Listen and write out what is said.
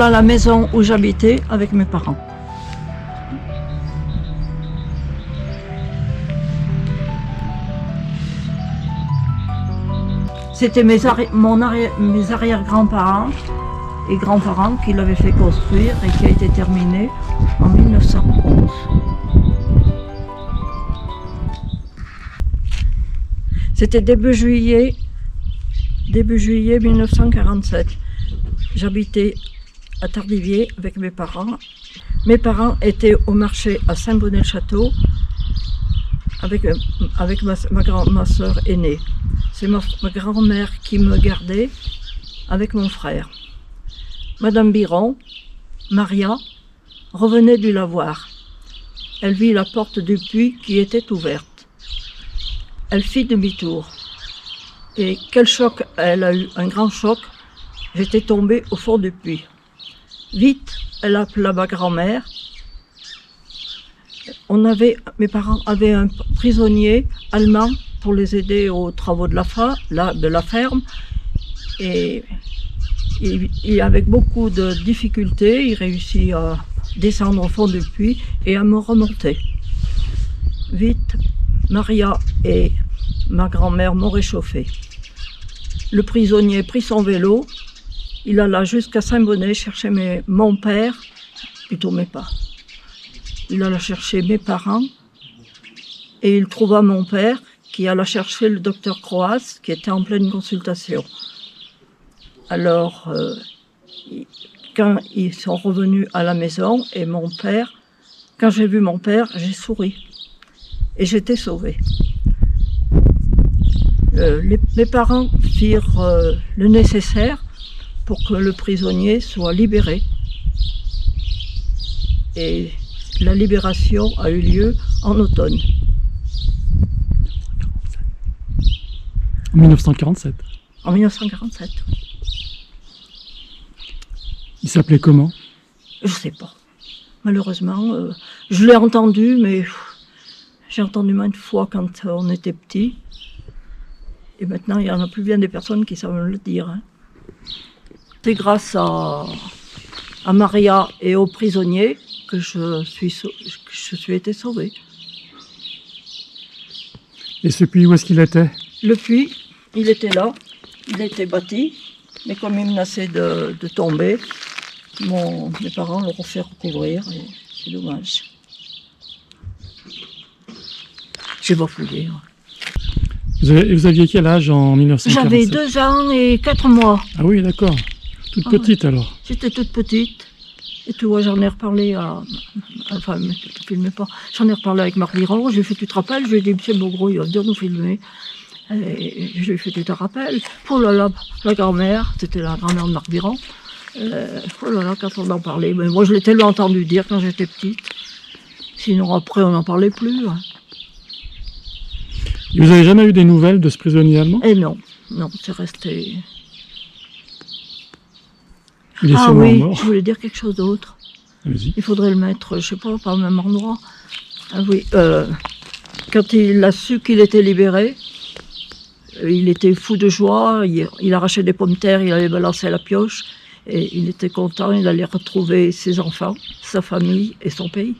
Voilà la maison où j'habitais avec mes parents. C'était mes arrière-grands-parents et grands-parents qui l'avaient fait construire et qui a été terminé en 1911. C'était début juillet 1947. J'habitais à Tardivier avec mes parents. Mes parents étaient au marché à Saint-Bonnet-le-Château avec ma soeur aînée. C'est ma grand-mère qui me gardait avec mon frère. Madame Biron, Maria, revenait du lavoir. Elle vit la porte du puits qui était ouverte. Elle fit demi-tour. Et quel choc! Elle a eu un grand choc. J'étais tombée au fond du puits. Vite, elle appela ma grand-mère. Mes parents avaient un prisonnier allemand pour les aider aux travaux de la ferme. Et avec beaucoup de difficultés, il réussit à descendre au fond du puits et à me remonter. Vite, Maria et ma grand-mère m'ont réchauffé. Le prisonnier prit son vélo, il alla jusqu'à Saint-Bonnet chercher mon père, plutôt mes parents. Il alla chercher mes parents et il trouva mon père qui alla chercher le docteur Croas qui était en pleine consultation. Alors, quand ils sont revenus à la maison et quand j'ai vu mon père, j'ai souri et j'étais sauvée. Mes parents firent le nécessaire pour que le prisonnier soit libéré. Et la libération a eu lieu en automne. En 1947. En 1947. Il s'appelait comment? Je sais pas. Malheureusement, je l'ai entendu, mais j'ai entendu maintes fois quand on était petit. Et maintenant, il y en a plus bien des personnes qui savent me le dire. Hein. C'est grâce à Maria et aux prisonniers que je suis été sauvée. Et ce puits, où est-ce qu'il était? Le puits, il était là, il était bâti, mais comme il menaçait de tomber, mes parents l'ont fait recouvrir, et c'est dommage. J'ai pas fouillé. Vous aviez quel âge en 1947? J'avais 2 ans et 4 mois. Ah oui, d'accord. Toute petite alors. J'étais toute petite. Et tu vois, j'en ai reparlé enfin, ne filmez pas. J'en ai reparlé avec Marc Biron. J'ai fait, tu te rappelles? Je lui ai dit, monsieur Bogro, il va venir nous filmer. Et je lui ai fait, tu te rappelles? Oh là là, la grand-mère, c'était la grand-mère de Marc Biron. Oh là là, quand on en parlait. Mais moi, je l'ai tellement entendu dire quand j'étais petite. Sinon, après, on n'en parlait plus. Hein. Et vous n'avez jamais eu des nouvelles de ce prisonnier allemand? Eh non, c'est resté... Il est oui, mort. Je voulais dire quelque chose d'autre. Il faudrait le mettre, je sais pas au même endroit. Ah oui, quand il a su qu'il était libéré, il était fou de joie, il arrachait des pommes de terre, il allait balancer la pioche, et il était content, il allait retrouver ses enfants, sa famille et son pays.